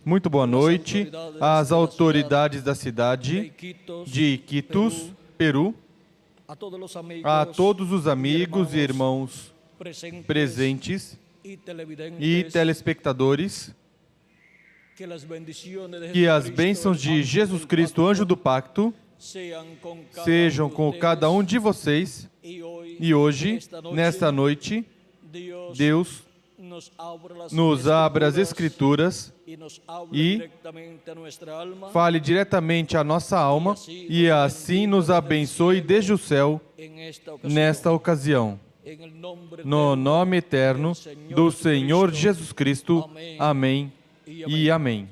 Muito boa noite às autoridades da cidade de Iquitos, Peru, a todos os amigos e irmãos presentes e telespectadores, que as bênçãos de Jesus Cristo, anjo do pacto, sejam com cada um de vocês. E hoje, nesta noite, Deus nos abra as Escrituras e fale diretamente à nossa alma e assim nos abençoe desde o céu nesta ocasião. No nome eterno do Senhor Jesus Cristo. Amém e amém.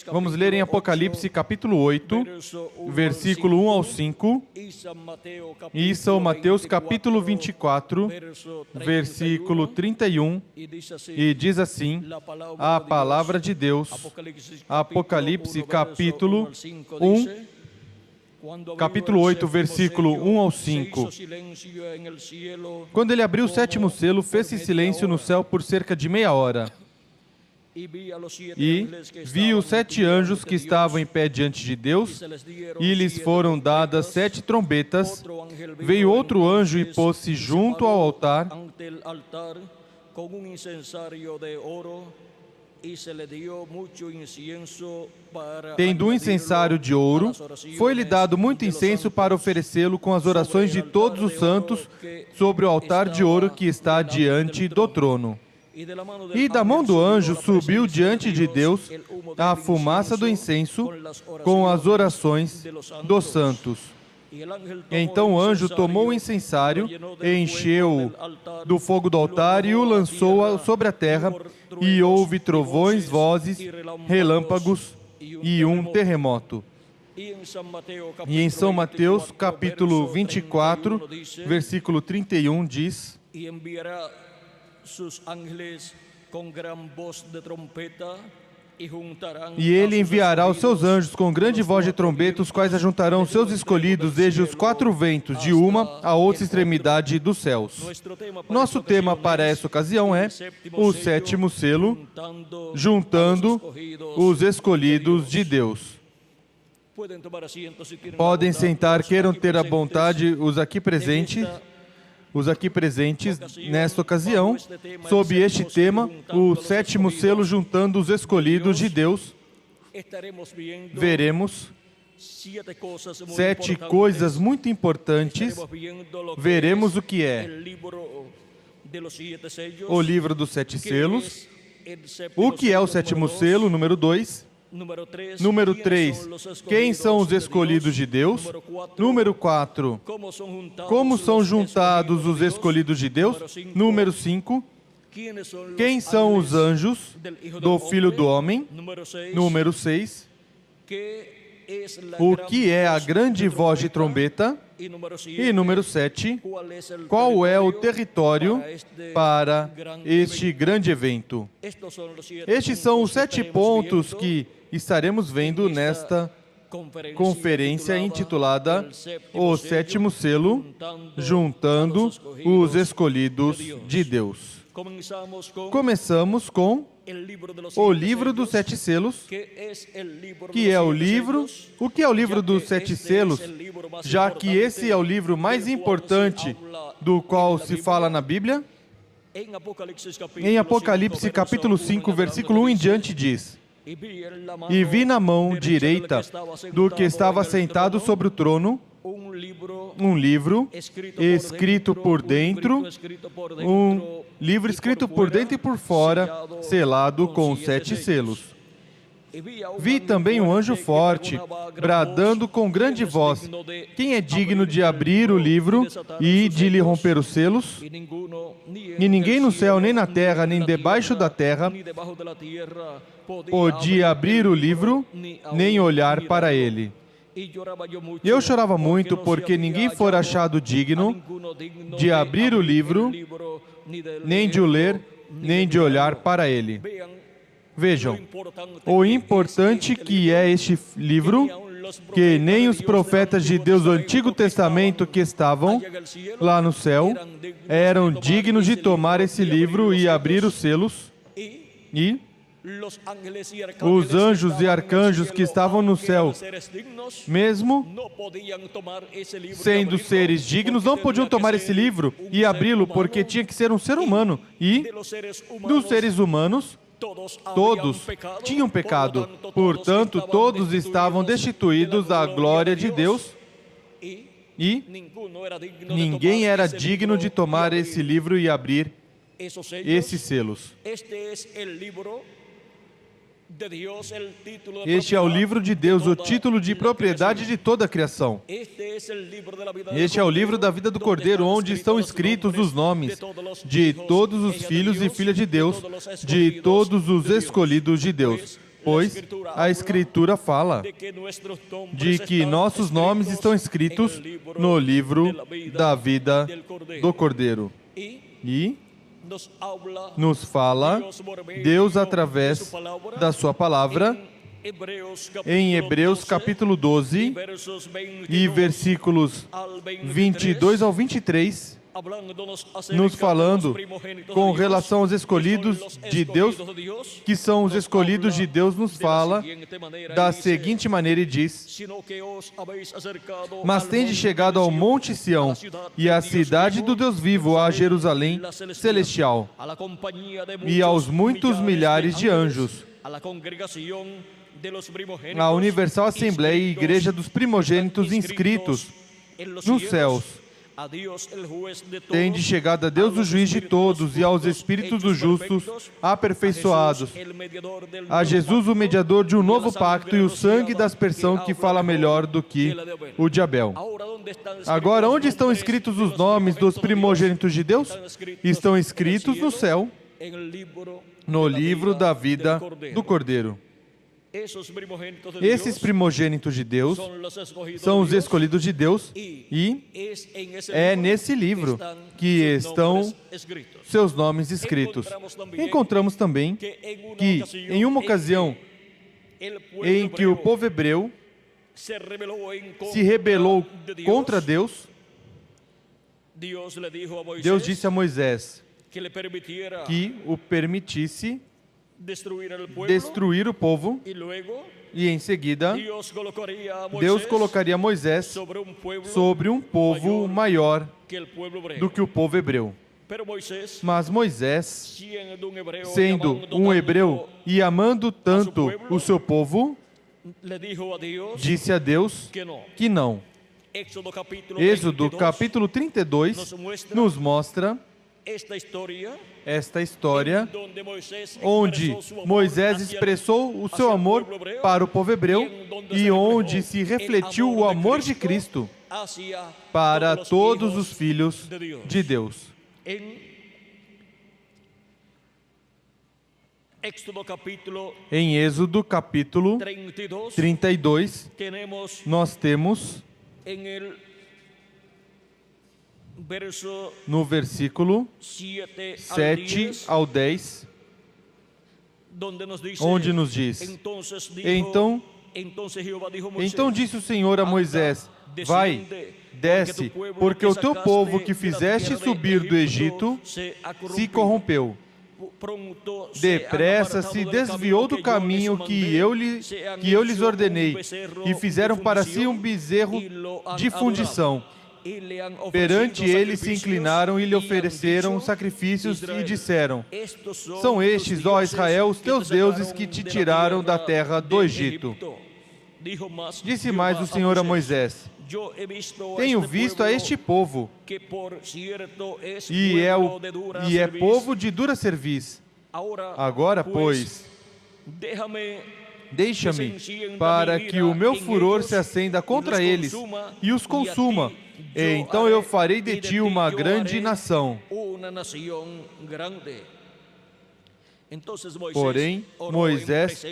Vamos ler em Apocalipse capítulo 8, versículo 1 ao 5, e São Mateus capítulo 24, versículo 31, e diz assim a palavra de Deus, Apocalipse capítulo 8, versículo 1 ao 5. Quando ele abriu o sétimo selo, fez-se silêncio no céu por cerca de meia hora. E vi os 7 anjos que estavam em pé diante de Deus, e lhes foram dadas 7 trombetas. Veio outro anjo e pôs-se junto ao altar, tendo um incensário de ouro. Foi-lhe dado muito incenso para oferecê-lo com as orações de todos os santos sobre o altar de ouro que está diante do trono. E da mão do anjo subiu diante de Deus a fumaça do incenso com as orações dos santos. Então o anjo tomou o incensário, encheu-o do fogo do altar e o lançou sobre a terra, e houve trovões, vozes, relâmpagos e um terremoto. E em São Mateus, capítulo 24, versículo 31, diz: E ele enviará os seus anjos com grande voz de trombeta, os quais ajuntarão seus escolhidos desde os 4 ventos, de uma a outra extremidade dos céus. Nosso tema para essa ocasião é o sétimo selo, juntando os escolhidos de Deus. Podem sentar, queiram ter a vontade os aqui presentes nesta ocasião, sob este tema, o sétimo selo juntando os escolhidos de Deus. Veremos 7 coisas muito importantes. Veremos o que é o livro dos 7 selos, o que é o sétimo selo, número 2. Número 3, quem são os escolhidos de Deus? Número 4, como são juntados os escolhidos de Deus? Número 5, quem são os anjos do Filho do Homem? Número 6, o que é a grande voz de trombeta? E número 7, qual é o território para este grande evento? Estes são os 7 pontos que estaremos vendo nesta conferência intitulada O Sétimo Selo, Juntando os Escolhidos de Deus. Começamos com o livro dos 7 selos, que é o livro... O que é o livro dos 7 selos? Já que esse é o livro mais importante do qual se fala na Bíblia. Em Apocalipse capítulo 5, versículo 1 em diante diz: E vi na mão direita do que estava sentado sobre o trono um livro escrito por dentro, e por fora, selado com 7 selos. Vi também um anjo forte, bradando com grande voz: Quem é digno de abrir o livro e de lhe romper os selos? E ninguém no céu, nem na terra, nem debaixo da terra, podia abrir o livro, nem olhar para ele. E eu chorava muito, porque ninguém fora achado digno de abrir o livro, nem de o ler, nem de olhar para ele. Vejam, o importante que é este livro que nem os profetas de Deus do Antigo Testamento que estavam lá no céu eram dignos de tomar esse livro e abrir os selos, e os anjos e arcanjos que estavam no céu, mesmo sendo seres dignos, não podiam tomar esse livro e abri-lo, porque tinha que ser um ser humano. E dos seres humanos, todos tinham pecado. Portanto, todos estavam destituídos da glória de Deus e ninguém era digno de tomar esse livro e abrir esses selos. Este é o livro de Deus, o título de propriedade de toda a criação. Este é o livro da vida do Cordeiro, onde estão escritos os nomes de todos os filhos e filhas de Deus, de todos os escolhidos de Deus. Pois a Escritura fala de que nossos nomes estão escritos no livro da vida do Cordeiro. E nos fala Deus através da sua palavra em Hebreus capítulo 12 e versículos 22 ao 23, nos falando com relação aos escolhidos de Deus, que são os escolhidos de Deus, nos fala da seguinte maneira e diz: mas tende chegado ao monte Sião e à cidade do Deus vivo, a Jerusalém celestial, e aos muitos milhares de anjos, a universal assembleia e igreja dos primogênitos inscritos nos céus. Tende chegado a Deus, o juiz de todos, e aos espíritos dos justos aperfeiçoados, a Jesus, o mediador de um novo pacto, e o sangue da aspersão, que fala melhor do que o de Abel. Agora, onde estão escritos os nomes dos primogênitos de Deus? Estão escritos no céu, no livro da vida do Cordeiro. Esses primogênitos de Deus são os escolhidos de Deus, e é nesse livro que estão seus nomes escritos. Encontramos também que, em uma ocasião em que o povo hebreu se rebelou contra Deus, Deus disse a Moisés que o permitisse destruir o povo, e em seguida Deus colocaria Moisés sobre um povo maior do que o povo hebreu. Mas Moisés, sendo um hebreu e amando tanto o seu povo, disse a Deus que não. Êxodo capítulo 32 nos mostra esta história onde Moisés expressou o seu amor para o povo hebreu e onde se refletiu o amor de Cristo para todos os filhos de Deus. Em Êxodo capítulo 32, nós temos no versículo 7 ao 10, onde nos diz: Então disse o Senhor a Moisés: Vai, desce, porque o teu povo que fizeste subir do Egito se corrompeu. Depressa se desviou do caminho que eu lhes ordenei, e fizeram para si um bezerro de fundição. Perante ele se inclinaram e lhe ofereceram sacrifícios e disseram: São estes, ó Israel, os teus deuses que te tiraram da terra do Egito. Disse mais o Senhor a Moisés: Tenho visto a este povo, e é povo de dura cerviz. Agora, pois, deixa-me, para que o meu furor se acenda contra eles e os consuma. Então eu farei de ti uma grande nação. Porém, Moisés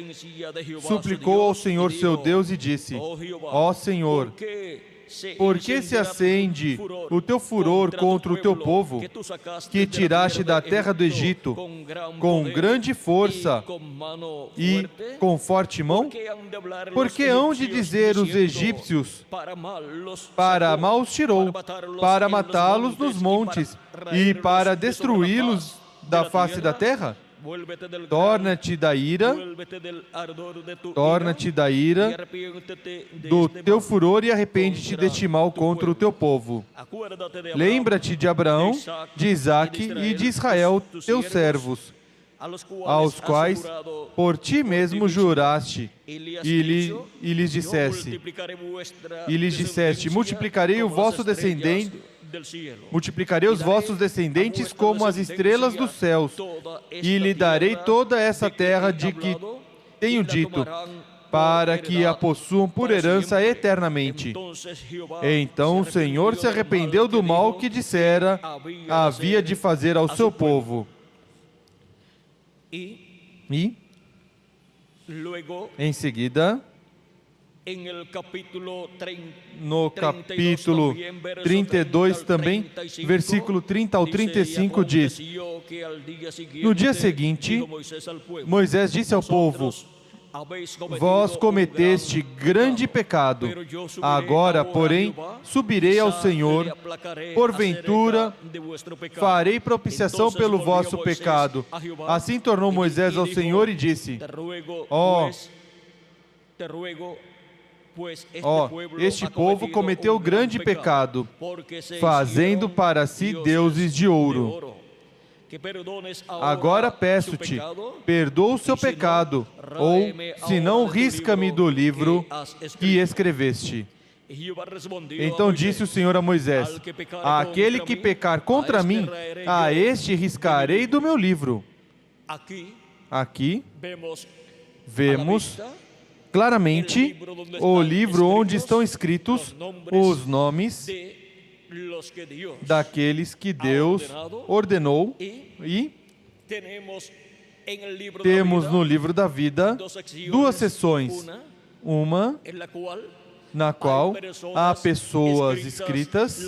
suplicou ao Senhor seu Deus e disse: Ó Senhor, Por que se acende o teu furor contra o teu povo, que tiraste da terra do Egito, com grande força e com forte mão? Porque hão de dizer os egípcios, para mal os tirou, para matá-los nos montes e para destruí-los da face da terra? Torna-te da ira do teu furor e arrepende-te deste mal contra o teu povo. Lembra-te de Abraão, de Isaque e de Israel, teus servos, aos quais por ti mesmo juraste, e lhes disseste, multiplicarei o vosso descendente, multiplicarei os vossos descendentes como as estrelas dos céus, e lhe darei toda essa terra de que tenho dito, para que a possuam por herança eternamente. Então o Senhor se arrependeu do mal que dissera havia de fazer ao seu povo. E, em seguida, no capítulo 32 também, versículo 30 ao 35 diz: no dia seguinte, Moisés disse ao povo, vós cometeste grande pecado. Agora, porém, subirei ao Senhor, porventura farei propiciação pelo vosso pecado. Assim tornou Moisés ao Senhor e disse, este povo cometeu grande pecado, fazendo para si deuses de ouro. Agora peço-te, perdoa o seu pecado, ou, se não, risca-me do livro que escreveste. Então disse o Senhor a Moisés, aquele que pecar contra mim, a este riscarei do meu livro. Aqui vemos claramente o livro onde estão escritos os nomes daqueles que Deus ordenou, e temos no livro da vida duas seções, uma na qual há pessoas escritas,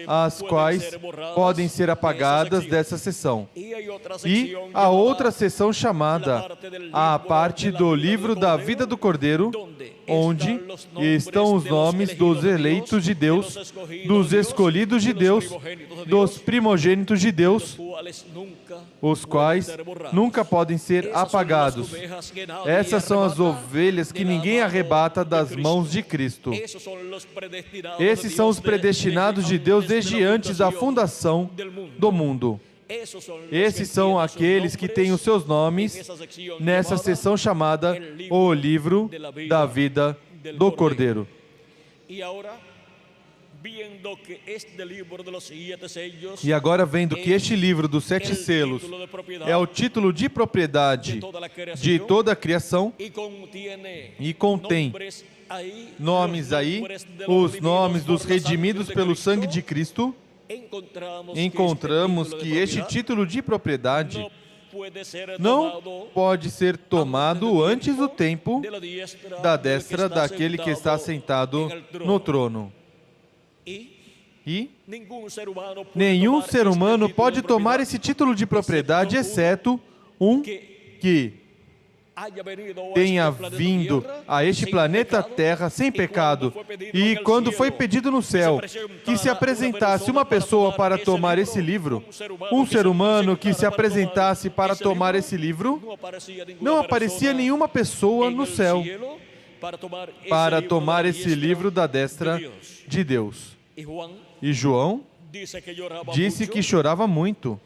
as quais podem ser apagadas dessa seção. E a outra seção chamada a parte do livro da vida do Cordeiro, onde estão os nomes dos eleitos de Deus, dos escolhidos de Deus, dos primogênitos de Deus, os quais nunca podem ser apagados. Essas são as ovelhas que ninguém arrebata das mãos de Cristo. Esses são os predestinados de Deus desde antes da fundação do mundo. Esses são aqueles que têm os seus nomes nessa seção chamada O Livro da Vida do Cordeiro. E agora, vendo que este livro dos 7 selos é o título de propriedade de toda a criação e contém nomes aí, os nomes dos redimidos pelo sangue de Cristo, encontramos que este título de propriedade não pode ser tomado antes do tempo da destra daquele que está sentado no trono. E nenhum ser humano pode tomar esse título de propriedade, exceto um que tenha vindo a este planeta Terra sem pecado. E quando foi pedido no céu que se apresentasse uma pessoa para tomar esse livro, um ser humano que se apresentasse para tomar esse livro, não aparecia nenhuma pessoa no céu para tomar esse livro da destra de Deus. E João disse que chorava muito,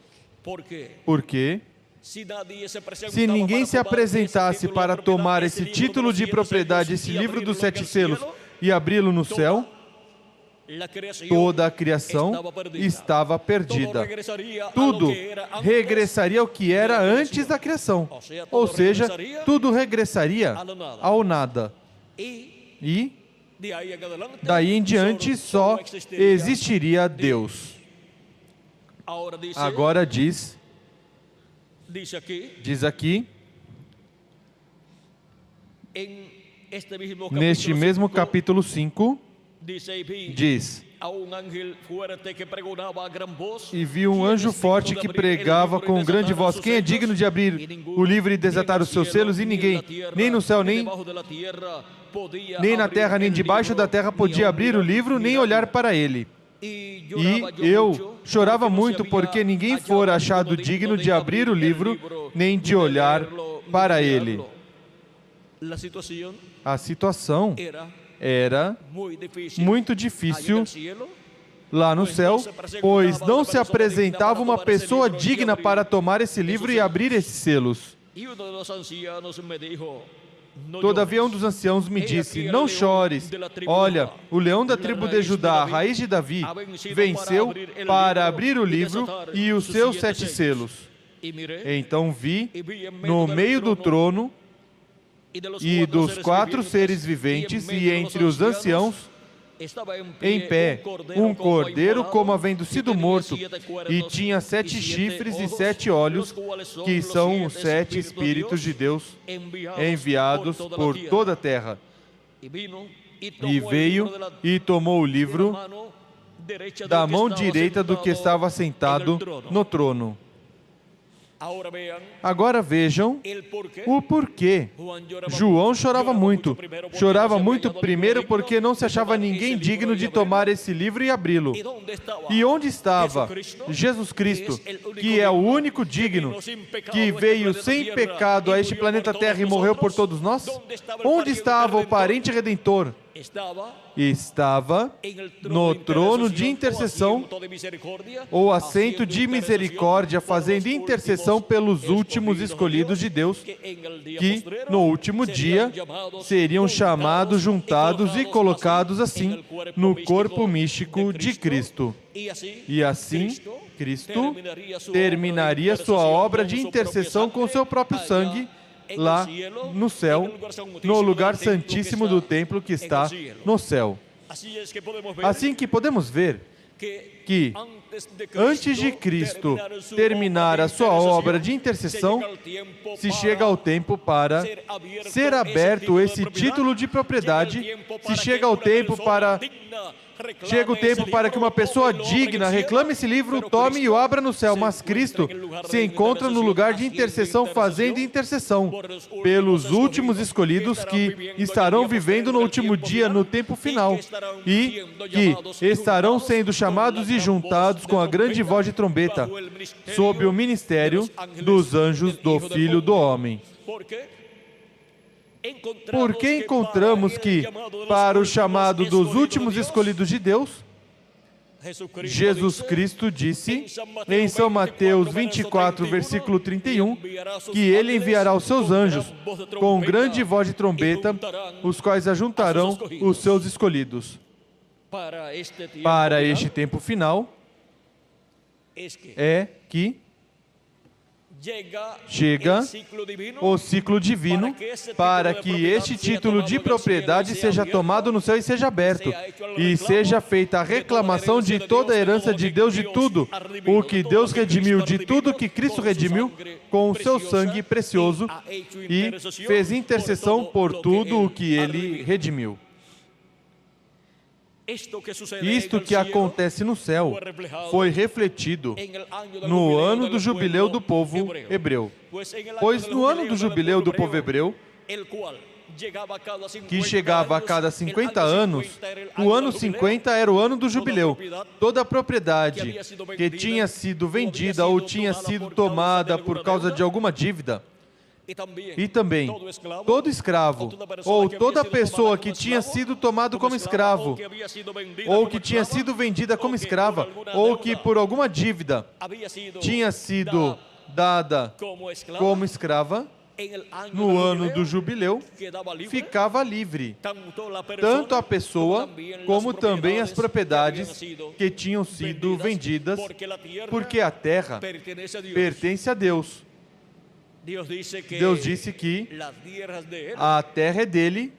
porque se ninguém se apresentasse para tomar esse título de propriedade, esse livro dos 7 selos, e abri-lo no céu, toda a criação estava perdida. Tudo regressaria ao que era antes da criação. Ou seja, tudo regressaria ao nada. E daí em diante só existiria Deus. Agora diz aqui, neste mesmo capítulo 5, diz: e vi um anjo forte que pregava com grande voz: quem é digno de abrir o livro e desatar os seus selos? E ninguém, nem no céu, nem na terra, nem debaixo da terra, podia abrir o livro, nem olhar para ele. E eu chorava muito, porque ninguém fora achado digno de abrir o livro, nem de olhar para ele. A situação era muito difícil lá no céu, pois não se apresentava uma pessoa digna para tomar esse livro e abrir esses selos. Todavia um dos anciãos me disse: não chores, olha, o leão da tribo de Judá, a raiz de Davi, venceu para abrir o livro e os seus 7 selos. Então vi no meio do trono e dos 4 seres viventes e entre os anciãos, em pé, um cordeiro como havendo sido morto, e tinha 7 chifres e 7 olhos, que são os 7 Espíritos de Deus enviados por toda a terra. E veio e tomou o livro da mão direita do que estava sentado no trono. Agora vejam o porquê. João chorava muito. Chorava muito primeiro porque não se achava ninguém digno de tomar esse livro e abri-lo. E onde estava Jesus Cristo, que é o único digno, que veio sem pecado a este planeta Terra e morreu por todos nós? Onde estava o parente redentor? Estava no trono de intercessão, ou assento de misericórdia, fazendo intercessão pelos últimos escolhidos de Deus, que no último dia seriam chamados, juntados e colocados assim no corpo místico de Cristo. E assim, Cristo terminaria sua obra de intercessão com seu próprio sangue, lá no céu, no lugar santíssimo do templo que está no céu. Assim que podemos ver que antes de Cristo terminar a sua obra de intercessão, se chega ao tempo para ser aberto esse título de propriedade, se chega o tempo para que uma pessoa digna reclame esse livro, tome e o abra no céu. Mas Cristo se encontra no lugar de intercessão, fazendo intercessão pelos últimos escolhidos que estarão vivendo no último dia, no tempo final, e que estarão sendo chamados e juntados com a grande voz de trombeta, sob o ministério dos anjos do Filho do Homem. Porque encontramos que, para o chamado dos últimos escolhidos de Deus, Jesus Cristo disse em São Mateus 24, versículo 31, que Ele enviará os seus anjos com grande voz de trombeta, os quais ajuntarão os seus escolhidos. Para este tempo final, é que chega o ciclo divino para que este título de propriedade seja tomado no céu e seja aberto, e seja feita a reclamação de toda a herança de Deus, de tudo o que Deus redimiu, de tudo que Cristo redimiu com o seu sangue precioso, e fez intercessão por tudo o que Ele redimiu. Isto que acontece no céu foi refletido no ano do jubileu do povo hebreu. Pois no ano do jubileu do povo hebreu, que chegava a cada 50 anos, o ano 50 era o ano do jubileu. Toda a propriedade que tinha sido vendida ou tinha sido tomada por causa de alguma dívida, e também todo escravo, ou toda pessoa que tinha sido tomado como escravo, ou que tinha sido vendida como escrava, ou que por alguma dívida tinha sido dada como escrava, no ano do jubileu, ficava livre, tanto a pessoa como também as propriedades que tinham sido vendidas, porque a terra pertence a Deus. Deus disse que a terra é dele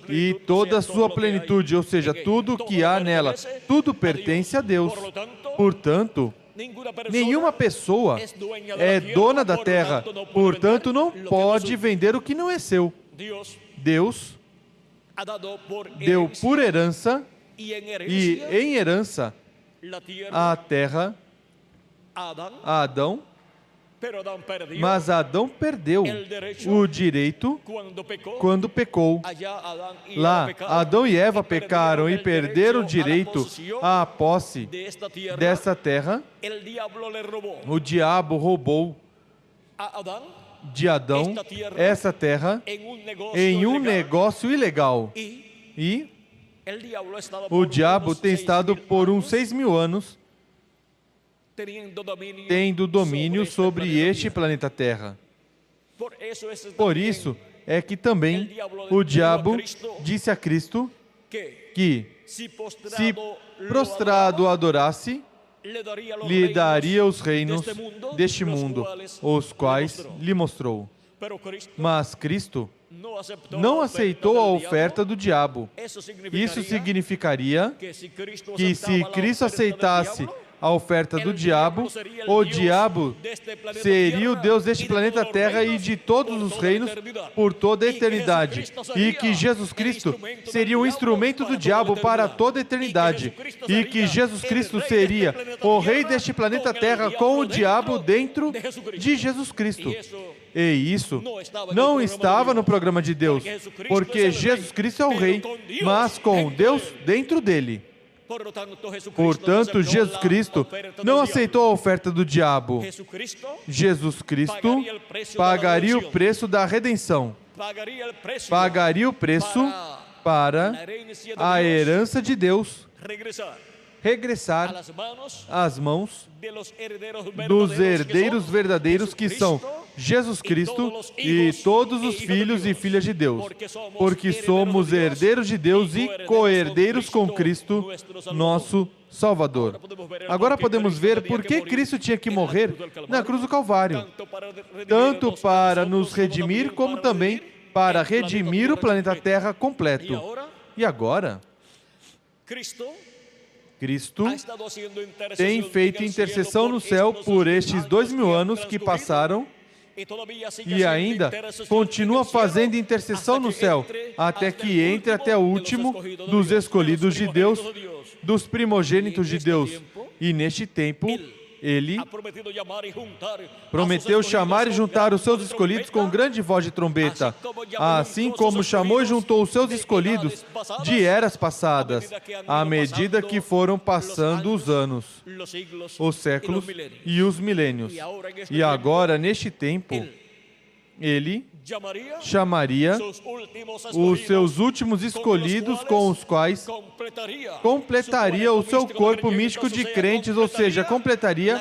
e toda a sua plenitude, ou seja, tudo o que há nela, tudo pertence a Deus. Portanto, nenhuma pessoa é dona da terra, portanto, não pode vender o que não é seu. Deus deu por herança E em herança, a terra a Adão, mas Adão perdeu o direito quando pecou. Lá, Adão e Eva pecaram e perderam o direito à posse dessa terra. O diabo roubou de Adão essa terra em um negócio ilegal. E o diabo tem estado por uns 6.000 anos tendo domínio sobre este planeta Terra. Por isso é que também o diabo disse a Cristo que, se prostrado adorasse, lhe daria os reinos deste mundo, os quais lhe mostrou. Mas Cristo não aceitou a oferta do diabo. Isso significaria que se Cristo aceitasse a oferta do diabo, o diabo seria o Deus deste planeta Terra e de todos os reinos por toda a eternidade. E que Jesus Cristo seria o instrumento do diabo para toda a eternidade. E que Jesus Cristo seria o rei deste planeta Terra com o diabo dentro de Jesus Cristo. E isso não estava no programa de Deus, porque Jesus Cristo é o rei, mas com Deus dentro dele. Portanto, Jesus Cristo não aceitou a oferta do diabo. Jesus Cristo pagaria o preço da redenção. Pagaria o preço para a herança de Deus regressar às mãos dos herdeiros verdadeiros, que são Jesus Cristo e todos os filhos e filhas de Deus, porque somos herdeiros de Deus e co-herdeiros com Cristo, nosso Salvador. Agora podemos ver por que Cristo tinha que morrer na cruz do Calvário, tanto para nos redimir, como também para redimir o planeta Terra completo. E agora, Cristo tem feito intercessão no céu por estes 2.000 anos que passaram e ainda continua fazendo intercessão no céu até que entre até o último dos escolhidos de Deus, dos primogênitos de Deus. E neste tempo, Ele prometeu chamar e juntar os seus escolhidos com grande voz de trombeta, assim como chamou e juntou os seus escolhidos de eras passadas, à medida que foram passando os anos, os séculos e os milênios. E agora, neste tempo, Ele chamaria os seus últimos escolhidos, com os quais completaria o seu corpo místico de crentes, ou seja, completaria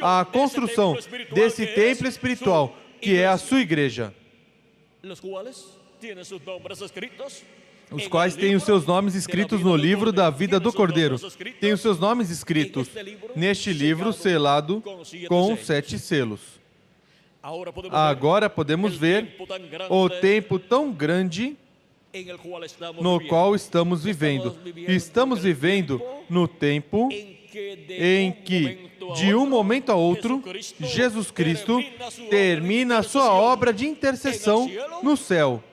a construção desse templo espiritual, que é a sua igreja, os quais têm os seus nomes escritos no livro da vida do Cordeiro. Tem os seus nomes escritos neste livro selado com 7 selos. Agora podemos ver o tempo tão grande no qual estamos vivendo. Estamos vivendo no tempo em que, de um momento a outro, Jesus Cristo termina a sua obra de intercessão no céu.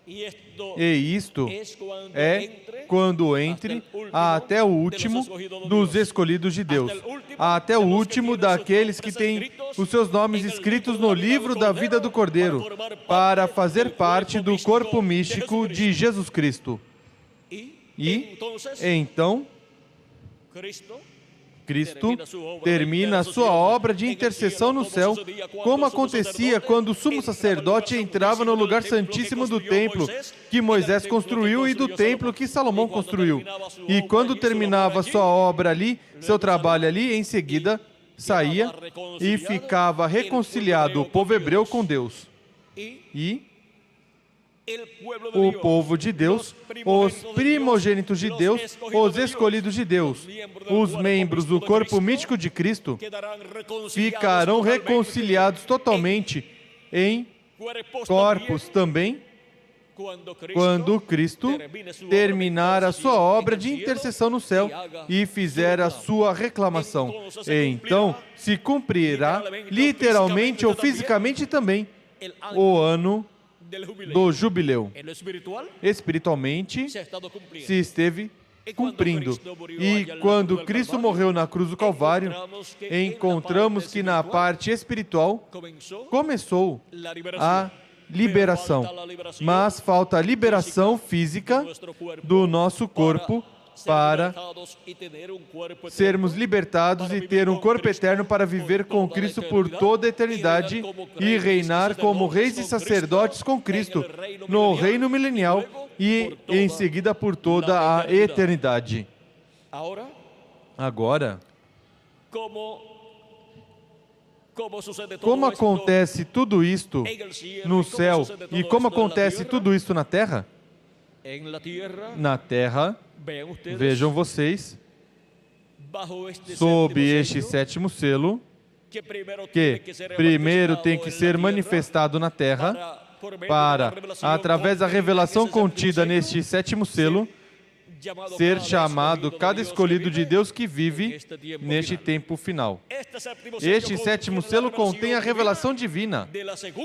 E isto é quando entre até o último dos escolhidos de Deus, até o último daqueles que têm os seus nomes escritos no livro da vida do Cordeiro, para fazer parte do corpo místico de Jesus Cristo. E então, Cristo termina a sua obra de intercessão no céu, como acontecia quando o sumo sacerdote entrava no lugar santíssimo do templo que Moisés construiu e do templo que Salomão construiu. E quando terminava sua obra ali, seu trabalho ali, em seguida saía e ficava reconciliado o povo hebreu com Deus. E o povo de Deus, os primogênitos de Deus, os escolhidos de Deus, os membros do corpo místico de Cristo, ficarão reconciliados totalmente em corpos também, quando Cristo terminar a sua obra de intercessão no céu e fizer a sua reclamação. Então se cumprirá literalmente ou fisicamente também o ano do jubileu. Espiritualmente se esteve cumprindo. E quando Cristo morreu na cruz do Calvário, encontramos que na parte espiritual começou a liberação. Mas falta a liberação física do nosso corpo para sermos libertados e ter um corpo eterno para viver com Cristo por toda a eternidade e reinar como reis e sacerdotes com Cristo no reino milenial e em seguida por toda a eternidade. Agora, como acontece tudo isto no céu e como acontece tudo isto na terra? Na terra, vejam vocês, sob este sétimo selo, que primeiro tem que ser manifestado na terra, para, através da revelação contida neste sétimo selo, ser chamado cada escolhido de Deus que vive neste tempo final. Este sétimo selo contém a revelação divina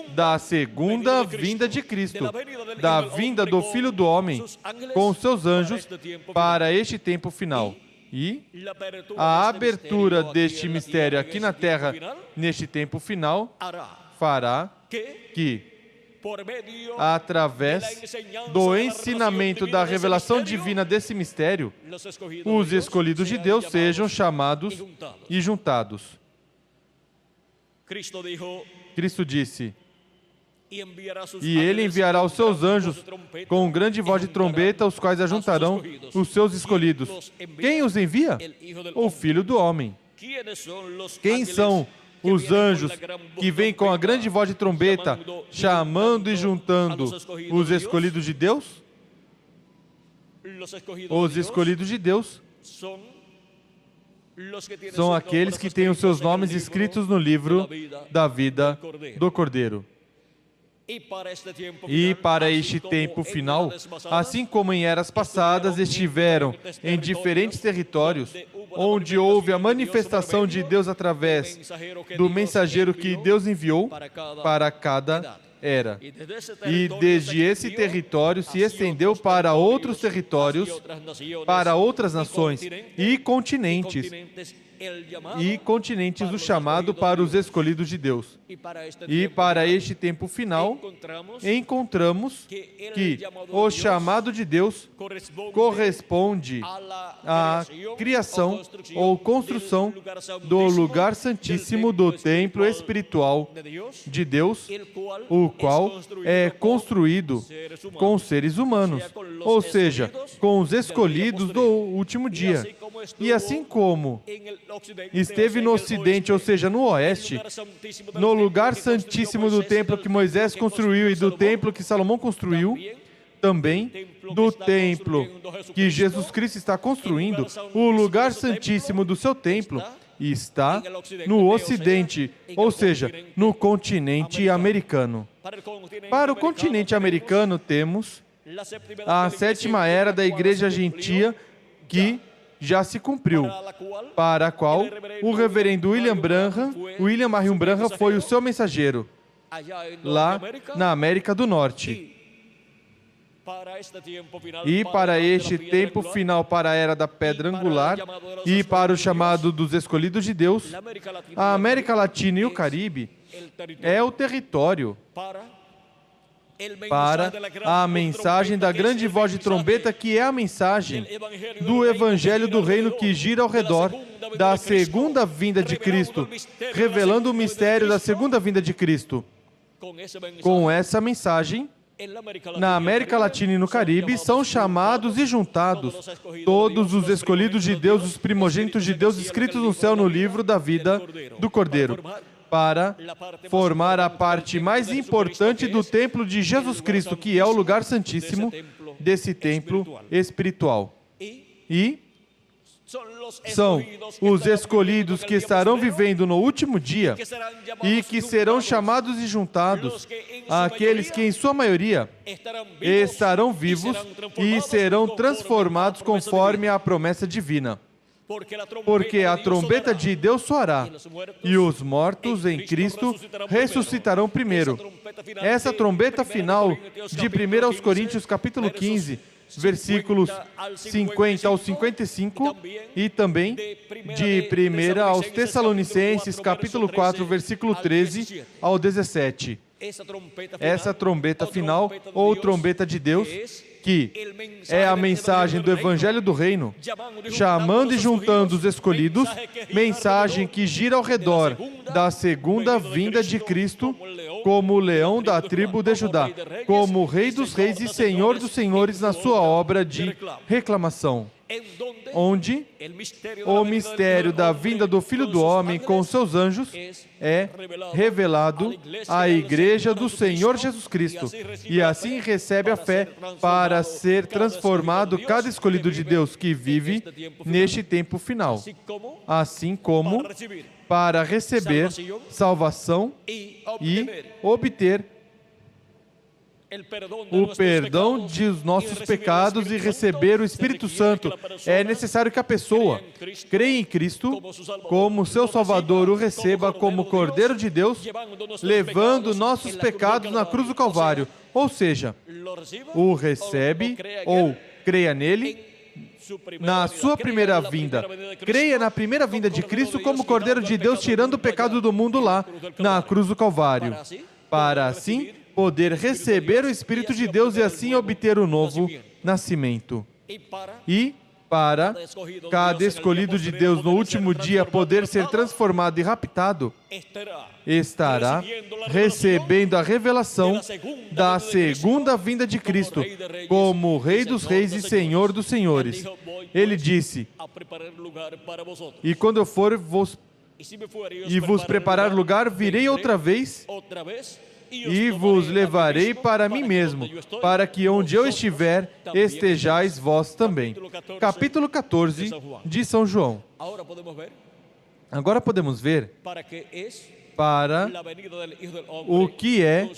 da segunda vinda de Cristo, da vinda do Filho do Homem com seus anjos para este tempo final. E a abertura deste mistério aqui na Terra, neste tempo final, fará que, através do ensinamento da revelação divina desse mistério, os escolhidos de Deus sejam chamados e juntados. Cristo disse, e Ele enviará os seus anjos com grande voz de trombeta, os quais ajuntarão os seus escolhidos. Quem os envia? O Filho do Homem. Quem são os anjos que vêm com a grande voz de trombeta, chamando e juntando os escolhidos de Deus? Os escolhidos de Deus são aqueles que têm os seus nomes escritos no livro da vida do Cordeiro. E para este tempo final, assim como em eras passadas estiveram em diferentes territórios, onde houve a manifestação de Deus através do mensageiro que Deus enviou para cada era. E desde esse território se estendeu para outros territórios, para outras nações e continentes o chamado para os escolhidos de Deus. E para este tempo final, encontramos que o chamado de Deus corresponde à criação ou construção do lugar santíssimo do templo espiritual de Deus, o qual é construído com seres humanos, ou seja, com os escolhidos do último dia. E assim como esteve no ocidente, ou seja, no oeste, no lugar santíssimo do templo que Moisés construiu e do templo que Salomão construiu, também do templo que Jesus Cristo está construindo, o lugar santíssimo do seu templo está no ocidente, ou seja, no continente americano. Para o continente americano temos a sétima era da Igreja Gentia que já se cumpriu, para a qual o reverendo William Marion Branham foi o seu mensageiro, lá na América do Norte. E para este tempo final, para a era da pedra angular e para o chamado dos escolhidos de Deus, a América Latina e o Caribe é o território para a mensagem da grande voz de trombeta, que é a mensagem do Evangelho do Reino que gira ao redor da segunda vinda de Cristo, revelando o mistério da segunda vinda de Cristo. Com essa mensagem, na América Latina e no Caribe, são chamados e juntados todos os escolhidos de Deus, os primogênitos de Deus, escritos no céu no livro da vida do Cordeiro, para formar a parte mais importante do templo de Jesus Cristo, que é o lugar santíssimo desse templo espiritual. E são os escolhidos que estarão vivendo no último dia e que serão chamados e juntados àqueles que, em sua maioria, estarão vivos e serão transformados conforme a promessa divina. Porque a trombeta de Deus soará, e os mortos em Cristo ressuscitarão primeiro. Essa trombeta final de 1 aos Coríntios, capítulo 15, versículos 50 ao 55, e também de 1 aos Tessalonicenses, capítulo 4, versículo 13 ao 17. Essa trombeta final, ou trombeta de Deus, que é a mensagem do Evangelho do Reino, chamando e juntando os escolhidos, mensagem que gira ao redor da segunda vinda de Cristo, como o leão da tribo de Judá, como o Rei dos Reis e Senhor dos Senhores na sua obra de reclamação, onde o mistério da vinda do Filho do Homem com seus anjos é revelado à Igreja do Senhor Jesus Cristo, e assim recebe a fé para ser transformado cada escolhido de Deus que vive neste tempo final, assim como para receber salvação e obter o perdão dos nossos pecados e receber o Espírito Santo. É necessário que a pessoa creia em Cristo como seu Salvador, o receba como Cordeiro de Deus, levando nossos pecados na cruz do Calvário. Ou seja, o recebe ou creia nele na sua primeira vinda. Creia na primeira vinda de Cristo como Cordeiro de Deus, tirando o pecado do mundo lá na cruz do Calvário, para assim poder receber o Espírito de Deus e assim obter o novo nascimento. E para cada escolhido de Deus no último dia poder ser transformado e raptado, estará recebendo a revelação da segunda vinda de Cristo, como Rei dos Reis e Senhor dos Senhores. Ele disse: e quando eu for e vos preparar lugar, virei outra vez e vos levarei para mim mesmo, para que onde eu estiver, estejais vós também. Capítulo 14 de São João. Agora podemos ver para o que é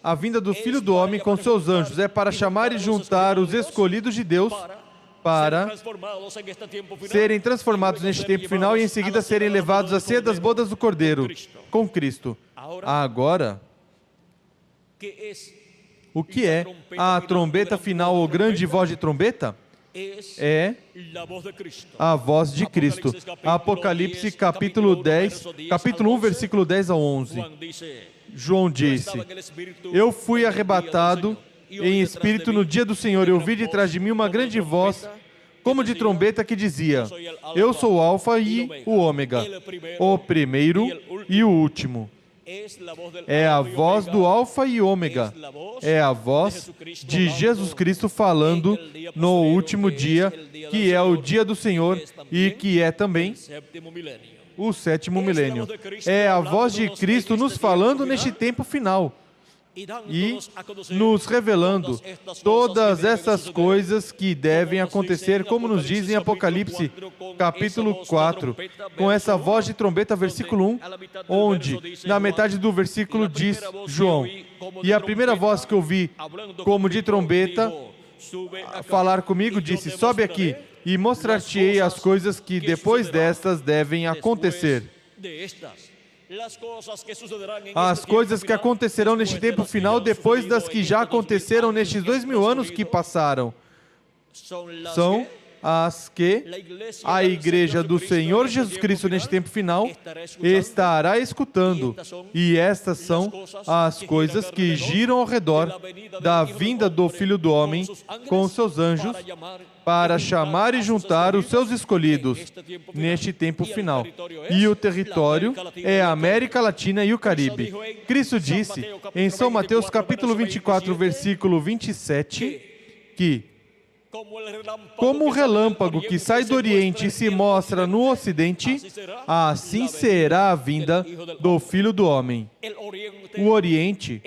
a vinda do Filho do Homem com seus anjos. É para chamar e juntar os escolhidos de Deus para serem transformados neste tempo final e em seguida serem levados à ceia das bodas do Cordeiro com Cristo. Agora, o que é a trombeta final ou grande voz de trombeta? É a voz de Cristo. Apocalipse capítulo 10, capítulo 1, versículo 10 ao 11. João disse: eu fui arrebatado em espírito no dia do Senhor, eu ouvi de trás de mim uma grande voz, como de trombeta, que dizia: eu sou o Alfa e o Ômega, o primeiro e o último. É a voz do Alfa e Ômega, é a voz de Jesus Cristo falando no último dia, que é o dia do Senhor e que é também o sétimo milênio. É a voz de Cristo nos falando neste tempo final e nos revelando todas essas coisas que devem acontecer, como nos diz em Apocalipse, capítulo 4, com essa voz de trombeta, versículo 1, onde, na metade do versículo, diz João: e a primeira voz que eu vi, como de trombeta, falar comigo, disse: sobe aqui, e mostrar-te-ei as coisas que depois destas devem acontecer. As coisas que acontecerão neste tempo final, depois das que já aconteceram nestes 2000 anos que passaram, são as que a Igreja do Senhor Jesus Cristo neste tempo final estará escutando. E estas são as coisas que giram ao redor da vinda do Filho do Homem com seus anjos, para chamar e juntar os seus escolhidos neste tempo final. E o território é a América Latina e o Caribe. Cristo disse em São Mateus capítulo 24, versículo 27, que como o relâmpago que sai do Oriente e se mostra no Ocidente, assim será a vinda do Filho do Homem. O Oriente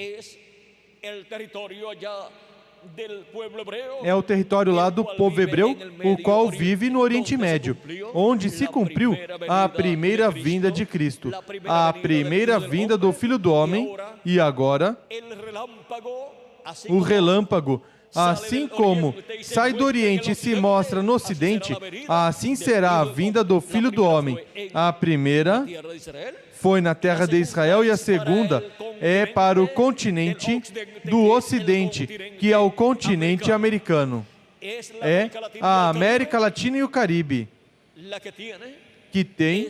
é o território lá do povo hebreu, o qual vive no Oriente Médio, onde se cumpriu a primeira vinda de Cristo, a primeira vinda do Filho do Homem, e agora o relâmpago, assim como sai do Oriente e se mostra no Ocidente, assim será a vinda do Filho do Homem. A primeira foi na terra de Israel e a segunda é para o continente do Ocidente, que é o continente americano. é a América Latina e o Caribe, que tem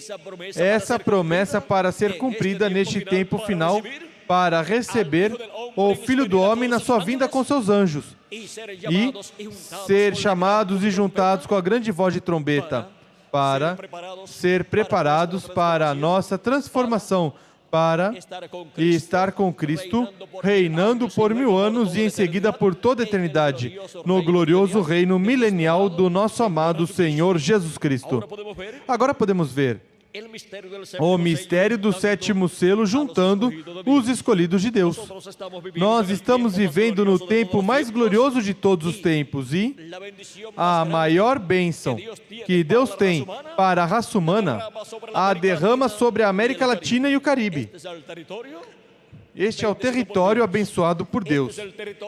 essa promessa para ser cumprida neste tempo final, para receber o Filho do Homem na sua vinda com seus anjos e ser chamados e juntados com a grande voz de trombeta, para ser preparados para a nossa transformação, para estar com Cristo, reinando por 1000 anos e em seguida por toda a eternidade, no glorioso reino milenial do nosso amado Senhor Jesus Cristo. Agora podemos ver o mistério do 7º selo juntando os escolhidos de Deus. Nós estamos vivendo no tempo mais glorioso de todos os tempos e a maior bênção que Deus tem para a raça humana a derrama sobre a América Latina e o Caribe. Este é o território abençoado por Deus.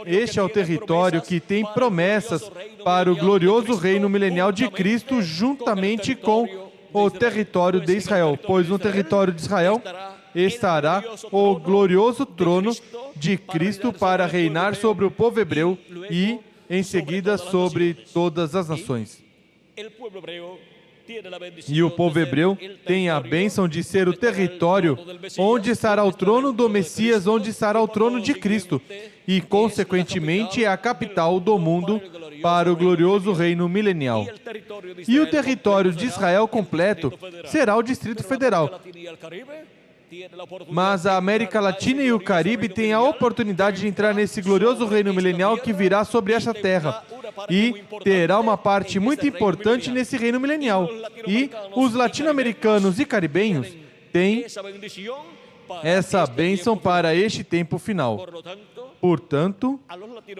Este é o território que tem promessas para o glorioso reino milenial de Cristo juntamente com o território de Israel, pois no território de Israel estará o glorioso trono de Cristo para reinar sobre o povo hebreu e, em seguida, sobre todas as nações. E o povo hebreu tem a bênção de ser o território onde estará o trono do Messias, onde estará o trono de Cristo, e, consequentemente, é a capital do mundo para o glorioso reino milenial. E o território de Israel completo será o Distrito Federal. Mas a América Latina e o Caribe têm a oportunidade de entrar nesse glorioso reino milenial que virá sobre essa terra. E terá uma parte muito importante nesse reino milenial. E os latino-americanos e caribenhos têm essa bênção para este tempo final. Portanto,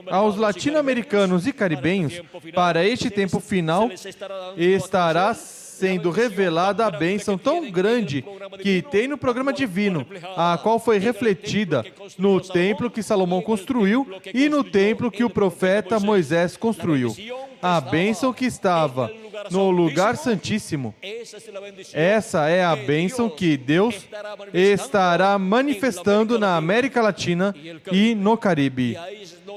aos latino-americanos e caribenhos, para este tempo final, estará sendo revelada a bênção tão grande que tem no programa divino, a qual foi refletida no templo que Salomão construiu e no templo que o profeta Moisés construiu. A bênção que estava no lugar santíssimo. Essa é a bênção que Deus estará manifestando na América Latina e no Caribe.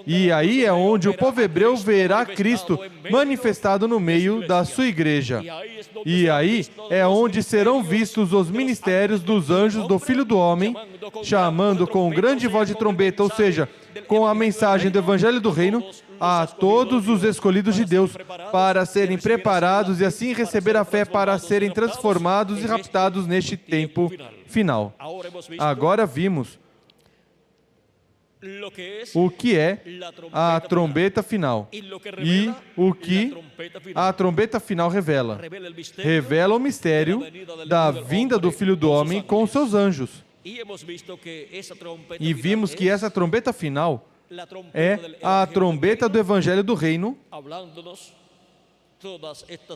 E aí é onde o povo hebreu verá Cristo manifestado no meio da sua igreja. E aí é onde serão vistos os ministérios dos anjos do Filho do Homem, chamando com grande voz de trombeta, ou seja, com a mensagem do Evangelho do Reino, a todos os escolhidos de Deus, para serem preparados e assim receber a fé para serem transformados e raptados neste tempo final. Agora vimos o que é a trombeta final e o que a trombeta final revela. Revela o mistério da vinda do Filho do Homem com os seus anjos. E vimos que essa trombeta final é a trombeta do Evangelho do Reino,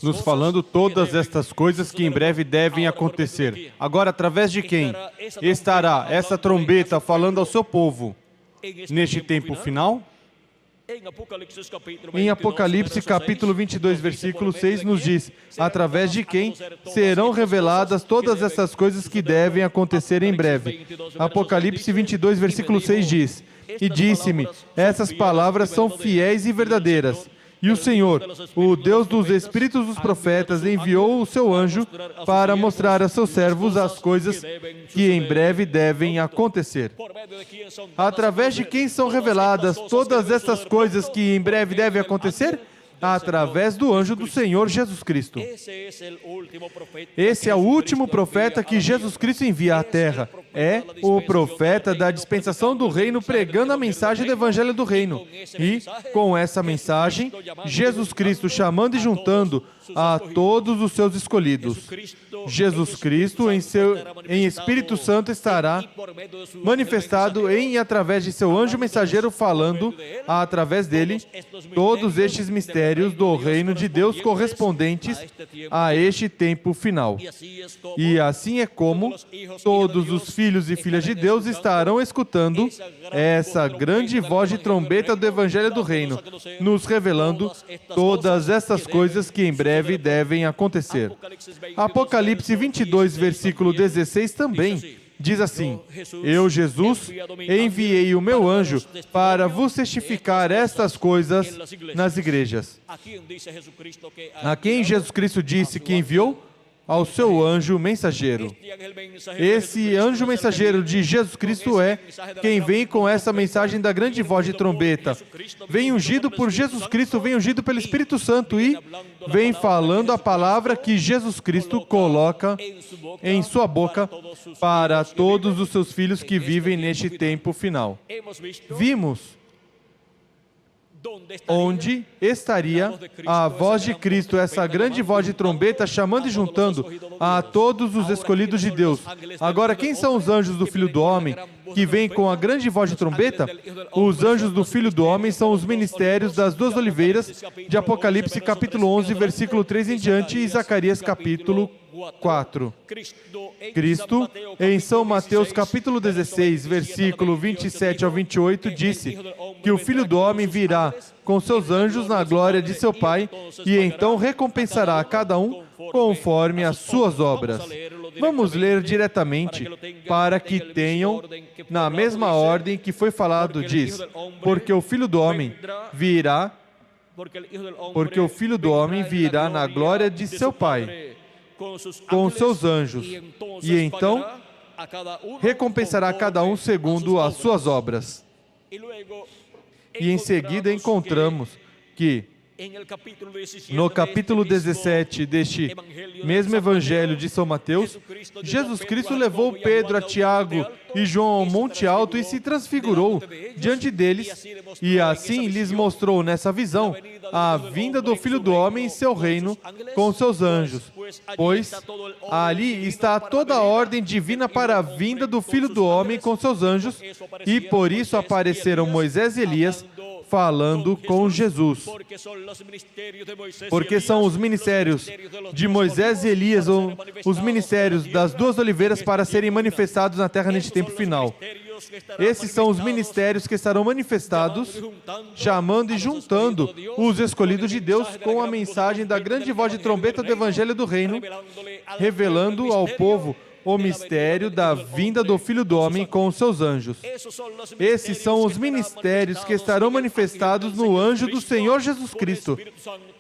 nos falando todas estas coisas que em breve devem acontecer. Agora, através de quem estará essa trombeta falando ao seu povo neste tempo final? Em Apocalipse capítulo 22, versículo 6, nos diz, através de quem serão reveladas todas essas coisas que devem acontecer em breve. Apocalipse 22, versículo 6 diz, e disse-me, essas palavras são fiéis e verdadeiras. E o Senhor, o Deus dos Espíritos dos Profetas, enviou o seu anjo para mostrar a seus servos as coisas que em breve devem acontecer. Através de quem são reveladas todas essas coisas que em breve devem acontecer? Através do anjo do Senhor Jesus Cristo. Esse é o último profeta que Jesus Cristo envia à terra. É o profeta da dispensação do reino pregando a mensagem do Evangelho do Reino. E, com essa mensagem, Jesus Cristo chamando e juntando a todos os seus escolhidos. Jesus Cristo, em Espírito Santo, estará manifestado em e através de seu anjo mensageiro, falando, através dele, todos estes mistérios do reino de Deus correspondentes a este tempo final. E assim é como todos os filhos e filhas de Deus estarão escutando essa grande voz de trombeta do Evangelho do Reino, nos revelando todas essas coisas que em breve devem acontecer. Apocalipse 22, versículo 16 também diz assim: Eu, Jesus, enviei o meu anjo para vos testificar estas coisas nas igrejas. A quem Jesus Cristo disse que enviou? Ao seu anjo mensageiro. Esse anjo mensageiro de Jesus Cristo é quem vem com essa mensagem da grande voz de trombeta. Vem ungido por Jesus Cristo, vem ungido pelo Espírito Santo e vem falando a palavra que Jesus Cristo coloca em sua boca para todos os seus filhos que vivem neste tempo final. Vimos onde estaria a voz de Cristo, essa grande voz de trombeta, chamando e juntando a todos os escolhidos de Deus. Agora, quem são os anjos do Filho do Homem, que vêm com a grande voz de trombeta? Os anjos do Filho do Homem são os ministérios das duas oliveiras de Apocalipse, capítulo 11, versículo 3 em diante, e Zacarias, capítulo 4. Cristo, em São Mateus, capítulo 16, versículo 27 ao 28, disse que o Filho do Homem virá com seus anjos na glória de seu Pai e então recompensará a cada um conforme as suas obras. Vamos ler diretamente para que tenham na mesma ordem que foi falado. Diz: porque o Filho do Homem virá, na glória de seu Pai com seus anjos, e então recompensará cada um segundo as suas obras. E em seguida encontramos que no capítulo 17 deste mesmo Evangelho de São Mateus, Jesus Cristo levou Pedro, a Tiago e João ao Monte Alto e se transfigurou diante deles, e assim lhes mostrou nessa visão a vinda do Filho do Homem em seu reino com seus anjos, pois ali está toda a ordem divina para a vinda do Filho do Homem com seus anjos, e por isso apareceram Moisés e Elias falando com Jesus. Porque são os ministérios de Moisés e Elias, ou os ministérios das duas oliveiras, para serem manifestados na terra neste tempo final. Esses são os ministérios que estarão manifestados, chamando e juntando os escolhidos de Deus com a mensagem da grande voz de trombeta do Evangelho do Reino, revelando ao povo o mistério da vinda do Filho do Homem com os seus anjos. Esses são os ministérios que estarão manifestados no anjo do Senhor Jesus Cristo,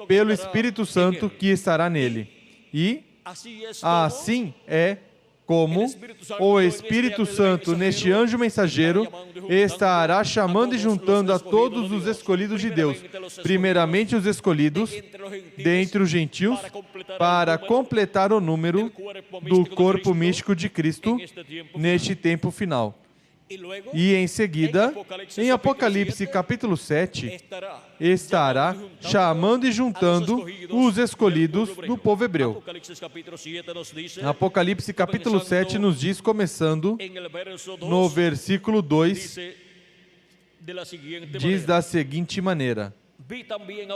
pelo Espírito Santo que estará nele. E assim é como o Espírito Santo, neste anjo mensageiro, estará chamando e juntando a todos os escolhidos de Deus, primeiramente os escolhidos dentre os gentios, para completar o número do corpo místico de Cristo neste tempo final. E em seguida, em Apocalipse capítulo 7, estará chamando e juntando os escolhidos do povo hebreu. Apocalipse capítulo 7 nos diz, começando no versículo 2, diz da seguinte maneira: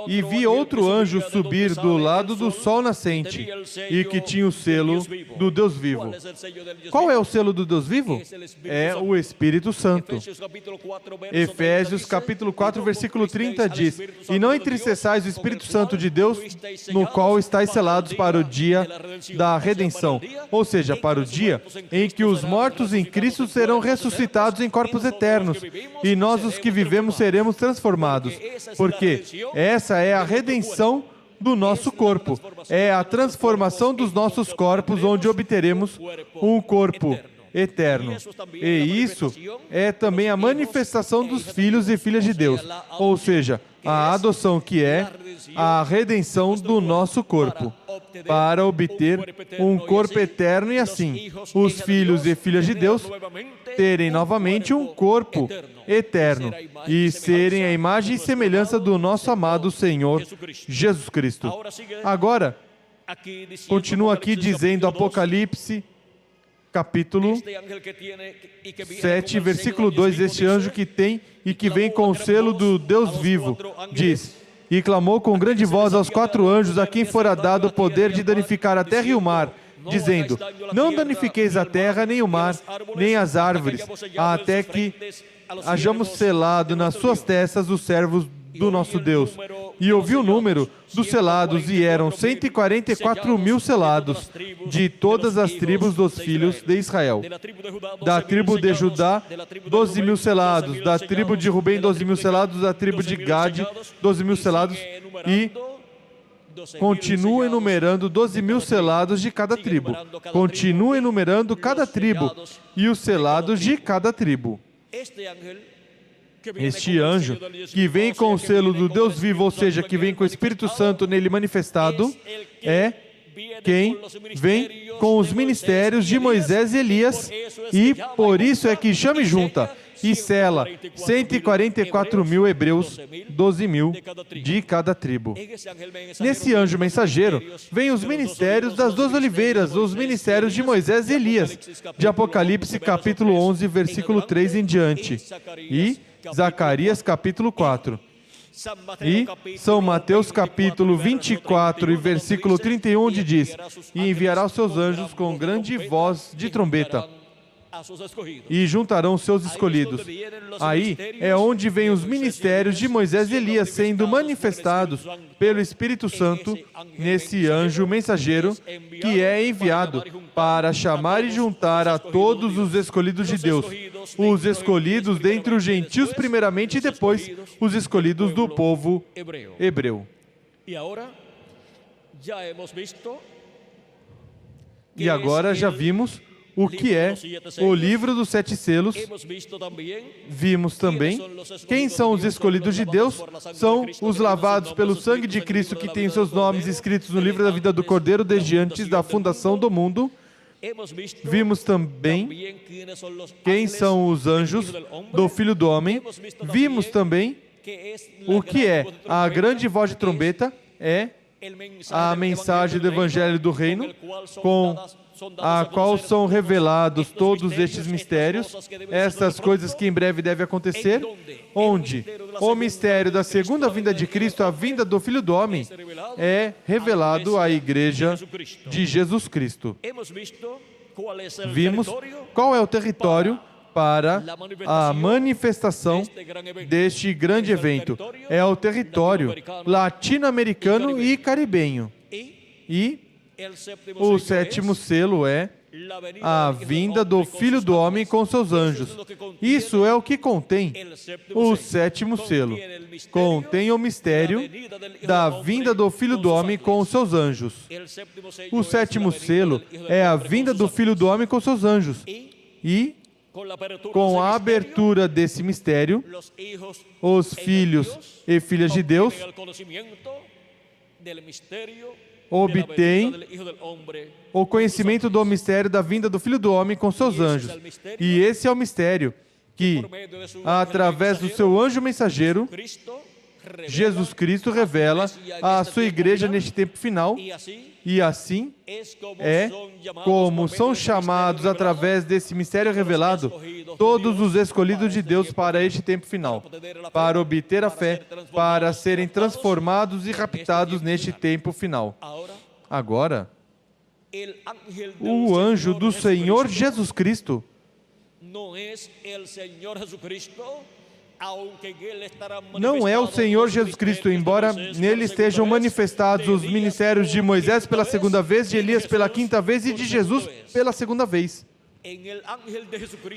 e vi outro anjo subir do lado do sol nascente, e que tinha o selo do Deus vivo. Qual é o selo do Deus vivo? É o Espírito Santo. Efésios capítulo 4, versículo 30 diz: e não entristeçais o Espírito Santo de Deus, no qual estáis selados para o dia da redenção. Ou seja, para o dia em que os mortos em Cristo serão ressuscitados em corpos eternos, e nós, os que vivemos, seremos transformados. Porque essa é a redenção do nosso corpo. É a transformação dos nossos corpos, onde obteremos um corpo eterno. E isso é também a manifestação dos filhos e filhas de Deus. Ou seja, a adoção, que é a redenção do nosso corpo, para obter um corpo eterno, e assim os filhos e filhas de Deus terem novamente um corpo eterno e serem a imagem e semelhança do nosso amado Senhor Jesus Cristo. Agora, continua aqui dizendo Apocalipse capítulo 7, versículo 2, este anjo que tem e que vem com o selo do Deus vivo, diz: e clamou com grande voz aos 4 anjos a quem fora dado o poder de danificar a terra e o mar, dizendo: não danifiqueis a terra, nem o mar, nem as árvores, até que hajamos selado nas suas testas os servos do nosso Deus. E ouvi o número dos selados, e eram 144.000 selados, de todas as tribos dos filhos de Israel. Da tribo de Judá, 12.000 selados. Da tribo de Rubem, 12.000 selados. Da tribo de Gade, 12.000 selados. E continua enumerando 12.000 selados de cada tribo. Continua enumerando cada tribo e os selados de cada tribo. Este anjo, que vem com o selo do Deus vivo, ou seja, que vem com o Espírito Santo nele manifestado, é quem vem com os ministérios de Moisés e Elias, e por isso é que chama e junta e sela 144.000 hebreus, 12.000 de cada tribo. Nesse anjo mensageiro, vêm os ministérios das duas oliveiras, os ministérios de Moisés e Elias, de Apocalipse capítulo 11, versículo 3 em diante, e Zacarias capítulo 4. E São Mateus capítulo 24 e versículo 31, onde diz: e enviará os seus anjos com grande voz de trombeta, e juntarão os seus escolhidos. Aí é onde vêm os ministérios de Moisés e Elias sendo manifestados pelo Espírito Santo nesse anjo mensageiro que é enviado para chamar e juntar a todos os escolhidos de Deus. Os escolhidos dentre os gentios primeiramente e depois os escolhidos do povo hebreu. E agora já vimos o que é o livro dos 7 selos. Vimos também quem são os escolhidos de Deus. São os lavados pelo sangue de Cristo, que têm seus nomes escritos no livro da vida do Cordeiro desde antes da fundação do mundo. Vimos também quem são os anjos do Filho do Homem. Vimos também o que é a grande voz de trombeta, é a mensagem do Evangelho do Reino, com a qual são revelados todos estes mistérios, estas coisas que em breve devem acontecer, onde o mistério da segunda vinda de Cristo, a vinda do Filho do Homem, é revelado à Igreja de Jesus Cristo. Vimos qual é o território para a manifestação deste grande evento. É o território latino-americano e caribenho. E o 7º selo é a vinda do Filho do Homem com seus anjos. Isso é o que contém o 7º selo. Contém o mistério da vinda do Filho do Homem com os seus anjos. O 7º selo é a vinda do Filho do Homem com seus anjos. E, com a abertura desse mistério, os filhos e filhas de Deus obtém o conhecimento do mistério da vinda do Filho do Homem com seus anjos. E esse é o mistério que, através do seu anjo mensageiro, Jesus Cristo revela à sua igreja neste tempo final, e assim é como são chamados através desse mistério revelado todos os escolhidos de Deus para este tempo final, para obter a fé, para serem transformados e raptados neste tempo final. Agora, o anjo do Senhor Jesus Cristo não é o Senhor Jesus Cristo, embora nele estejam manifestados os ministérios de Moisés pela segunda vez, de Elias pela quinta vez e de Jesus pela segunda vez.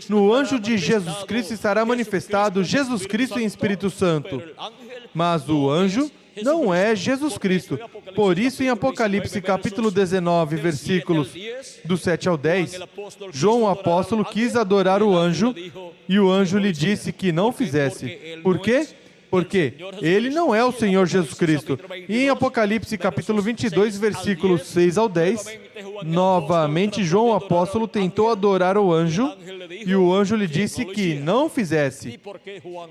No anjo de Jesus Cristo estará manifestado Jesus Cristo em Espírito Santo, mas o anjo não é Jesus Cristo. Por isso, em Apocalipse capítulo 19, versículos do 7 ao 10, João o apóstolo quis adorar o anjo e o anjo lhe disse que não fizesse. Por quê? Porque ele não é o Senhor Jesus Cristo. E em Apocalipse capítulo 22, versículos 6 ao 10, novamente João o apóstolo tentou adorar o anjo e o anjo lhe disse que não fizesse.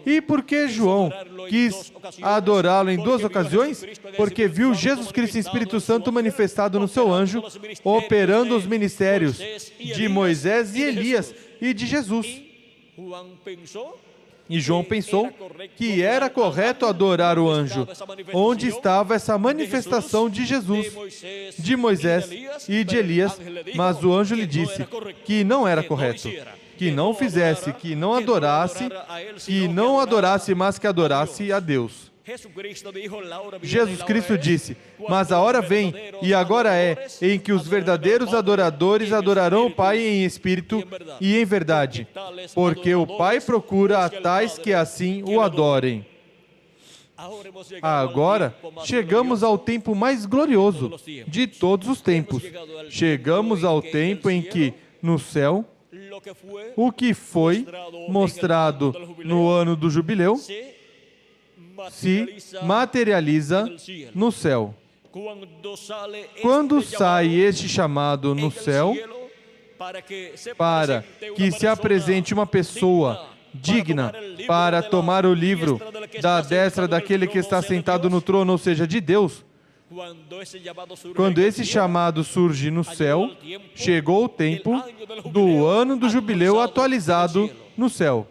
E por que João quis adorá-lo em 2 ocasiões? Porque viu Jesus Cristo em Espírito Santo manifestado no seu anjo, operando os ministérios de Moisés e Elias e de Jesus. E João pensou que era correto adorar o anjo, onde estava essa manifestação de Jesus, de Moisés e de Elias, mas o anjo lhe disse que não era correto, que não fizesse, que não adorasse, mas que adorasse a Deus. Jesus Cristo disse: mas a hora vem, e agora é, em que os verdadeiros adoradores adorarão o Pai em espírito e em verdade, porque o Pai procura a tais que assim o adorem. Agora, chegamos ao tempo mais glorioso de todos os tempos. Chegamos ao tempo em que, no céu, o que foi mostrado no ano do jubileu se materializa no céu. Quando sai este chamado no céu, para que se apresente uma pessoa digna para tomar o livro da destra daquele que está sentado no trono, ou seja, de Deus. Quando esse chamado surge no céu, chegou o tempo do ano do jubileu atualizado no céu.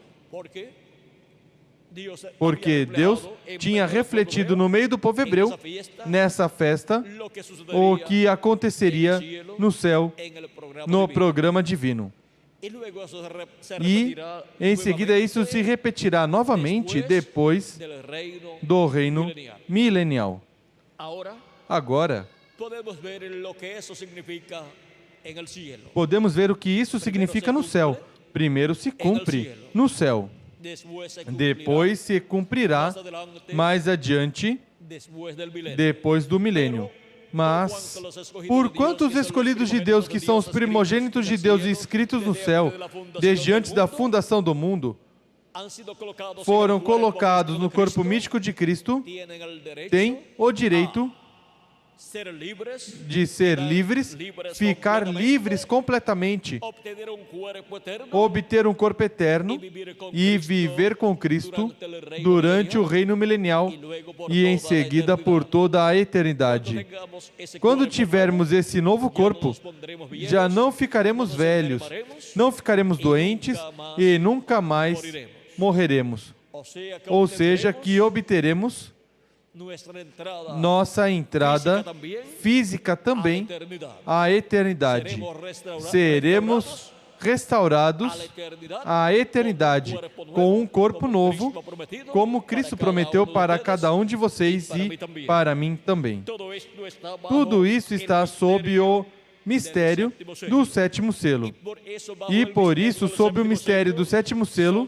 Porque Deus tinha refletido no meio do povo hebreu, nessa festa, o que aconteceria no céu, no programa divino. E, em seguida, isso se repetirá novamente depois do reino milenial. Agora, podemos ver o que isso significa no céu. Primeiro se cumpre no céu. Depois se cumprirá mais adiante, depois do milênio. Mas, por quantos escolhidos de Deus, que são os primogênitos de Deus inscritos no céu, desde antes da fundação do mundo, foram colocados no corpo místico de Cristo, têm o direito de ser livres, ficar livres completamente, obter um corpo eterno e viver com Cristo durante o reino milenial e em seguida por toda a eternidade. Quando tivermos esse novo corpo, já não ficaremos velhos, não ficaremos doentes e nunca mais morreremos. Ou seja, que obteremos nossa entrada física também à eternidade. Seremos restaurados à eternidade com um corpo novo, como Cristo prometeu para cada um de vocês e para mim também. Tudo isso está sob o mistério do sétimo selo. E por isso, sob o mistério do sétimo selo,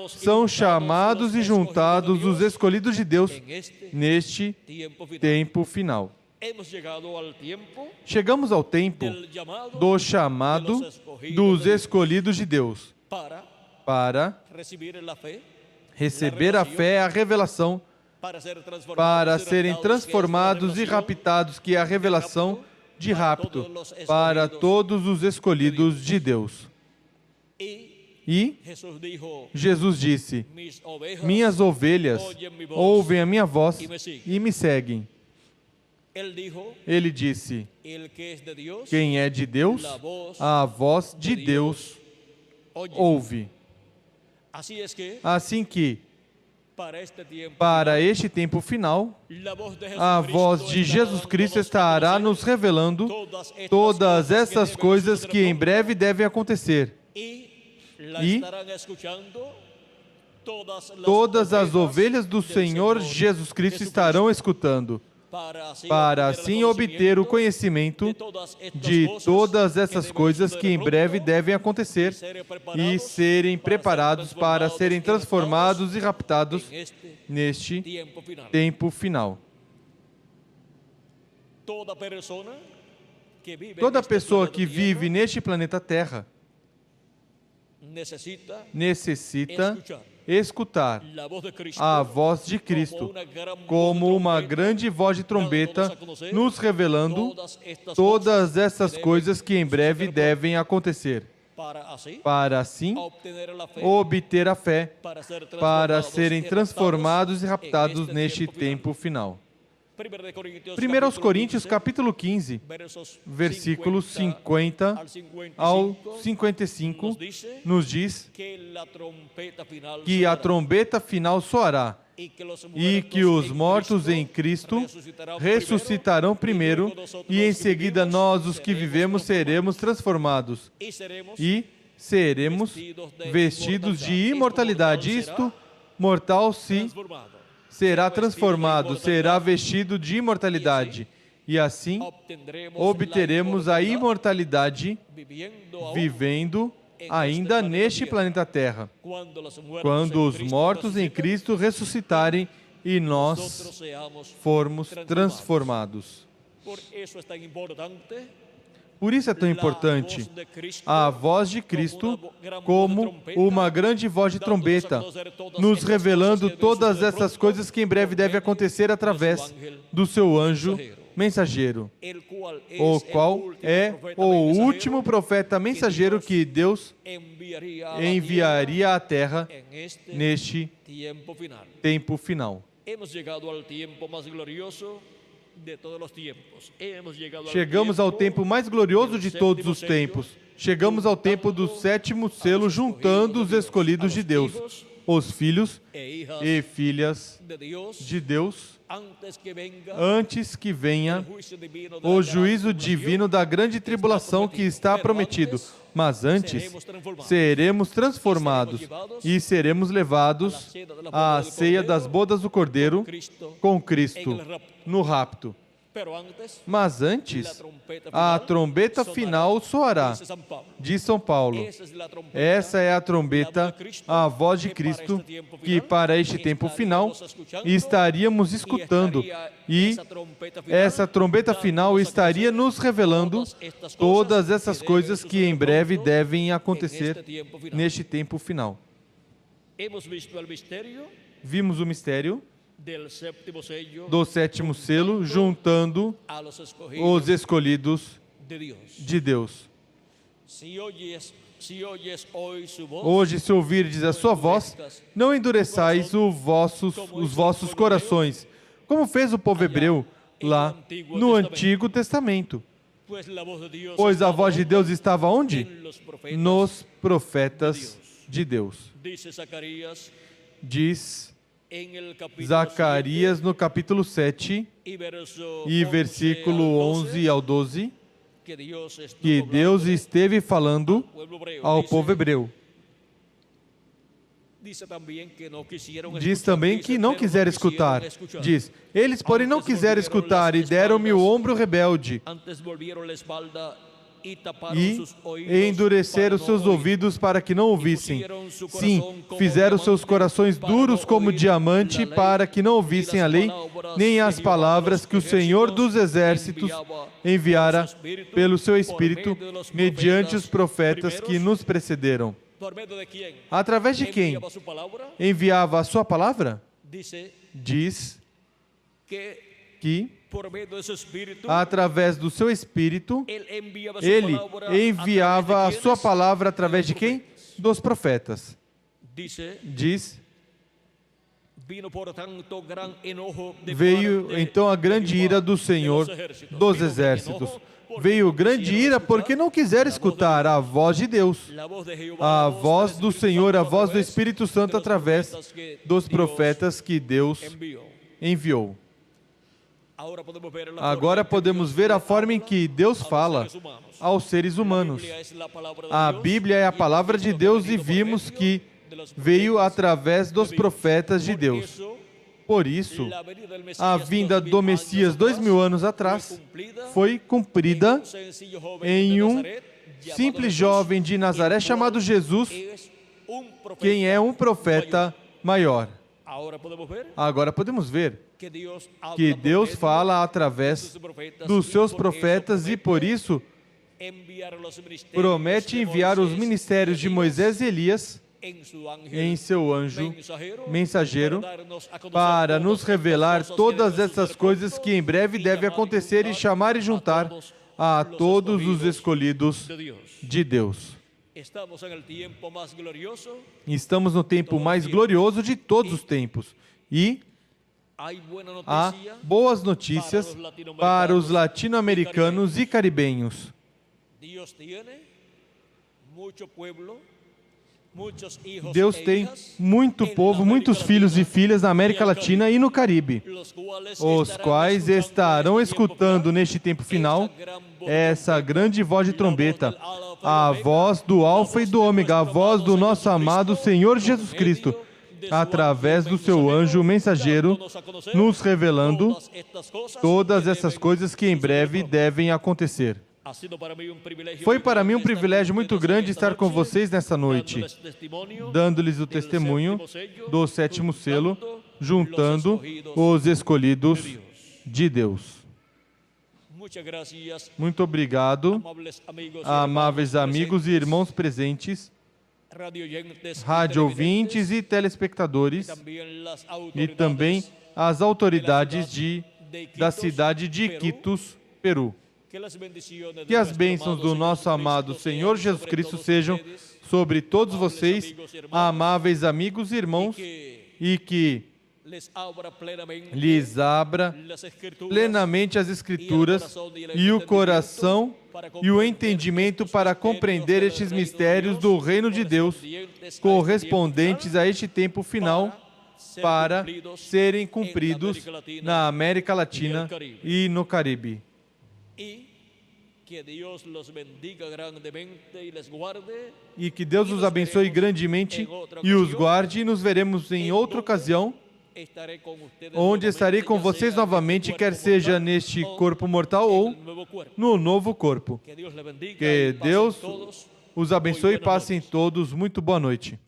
são chamados e juntados os escolhidos de Deus neste tempo final. Chegamos ao tempo do chamado dos escolhidos de Deus para receber a fé, a revelação, para serem transformados e raptados, que é a revelação de rapto, para todos os escolhidos de Deus. E Jesus disse: minhas ovelhas ouvem a minha voz e me seguem. Ele disse: quem é de Deus, a voz de Deus ouve. Assim que, para este tempo final, a voz de Jesus Cristo estará nos revelando todas essas coisas que em breve devem acontecer. E todas as ovelhas do Senhor Jesus Cristo estarão escutando, para assim obter o conhecimento de todas essas coisas que em breve devem acontecer e serem preparados para serem transformados e raptados neste tempo final. Toda pessoa que vive neste planeta Terra necessita escutar a voz de Cristo como uma grande voz de trombeta, nos revelando todas essas coisas que em breve devem acontecer, para assim obter a fé, para serem transformados e raptados neste tempo final. 1 Coríntios capítulo 15, versículos 50 ao 55, nos diz que a trombeta final soará e que os mortos em Cristo ressuscitarão primeiro e em seguida nós, os que vivemos, seremos transformados e seremos vestidos de imortalidade, isto, mortal será transformado, será vestido de imortalidade. E assim obteremos a imortalidade vivendo ainda neste planeta Terra, quando os mortos em Cristo ressuscitarem e nós formos transformados. Por isso é tão importante a voz de Cristo como uma grande voz de trombeta, nos revelando todas essas coisas que em breve devem acontecer através do seu anjo mensageiro, o qual é o último profeta mensageiro que Deus enviaria à Terra neste tempo final. Chegamos ao tempo mais glorioso de todos os tempos. Chegamos ao tempo do sétimo selo, juntando os escolhidos de Deus, os filhos e filhas de Deus, antes que venha o juízo divino da grande tribulação que está prometido. Mas antes, seremos transformados e seremos levados à ceia das bodas do Cordeiro com Cristo no rapto. Mas antes, a trombeta final soará, diz São Paulo. Essa é a trombeta, a voz de Cristo, que para este tempo final estaríamos escutando. E essa trombeta final estaria nos revelando todas essas coisas que em breve devem acontecer neste tempo final. Vimos o mistério do sétimo selo, juntando os escolhidos de Deus. Hoje, se ouvirdes a sua voz, não endureçais os vossos corações, como fez o povo hebreu lá no Antigo Testamento. Pois a voz de Deus estava onde? Nos profetas de Deus. Diz Zacarias no capítulo 7 e versículo 11 ao 12, que Deus esteve falando ao povo hebreu. Diz também que não quiseram escutar. Diz, eles porém não quiseram escutar e deram-me o ombro rebelde e endureceram seus ouvidos para que não ouvissem. Sim, fizeram seus corações duros como diamante para que não ouvissem a lei, nem as palavras que o Senhor dos Exércitos enviara pelo seu Espírito mediante os profetas que nos precederam. Através de quem enviava a sua palavra? Diz que através do seu Espírito, Ele enviava a sua palavra através de quem? Dos profetas. Diz, veio então a grande ira do Senhor dos Exércitos. Veio grande ira porque não quiseram escutar a voz de Deus, a voz do Senhor, a voz do Espírito Santo através dos profetas que Deus enviou. Agora podemos ver a forma em que Deus fala aos seres humanos. A Bíblia é a palavra de Deus e vimos que veio através dos profetas de Deus. Por isso, a vinda do Messias 2000 anos atrás foi cumprida em um simples jovem de Nazaré chamado Jesus, quem é um profeta maior. Agora podemos ver que Deus fala através dos seus profetas e, por isso, promete enviar os ministérios de Moisés e Elias em seu anjo mensageiro para nos revelar todas essas coisas que em breve devem acontecer e chamar e juntar a todos os escolhidos de Deus. Estamos no tempo mais glorioso de todos os tempos e há boas notícias para os latino-americanos e caribenhos. Deus tem muito povo, muitos filhos e filhas na América Latina e no Caribe, os quais estarão escutando neste tempo final essa grande voz de trombeta, a voz do Alfa e do Ômega, a voz do nosso amado Senhor Jesus Cristo, através do seu anjo mensageiro, nos revelando todas essas coisas que em breve devem acontecer. Foi para mim um privilégio muito grande estar com vocês nessa noite, dando-lhes o testemunho do 7º selo, juntando os escolhidos de Deus. Muito obrigado, amáveis amigos e irmãos presentes, rádio ouvintes e telespectadores, e também as autoridades da cidade de Iquitos, Peru. Que as bênçãos do nosso amado Senhor Jesus Cristo sejam sobre todos vocês, amáveis amigos e irmãos, e que lhes abra plenamente as Escrituras e o coração e o entendimento para compreender estes mistérios do Reino de Deus, correspondentes a este tempo final, para serem cumpridos na América Latina e no Caribe. E que Deus os abençoe grandemente e os guarde, e nos veremos em outra ocasião, onde estarei com vocês novamente, quer seja neste corpo mortal ou no novo corpo. Que Deus os abençoe e passem todos muito boa noite.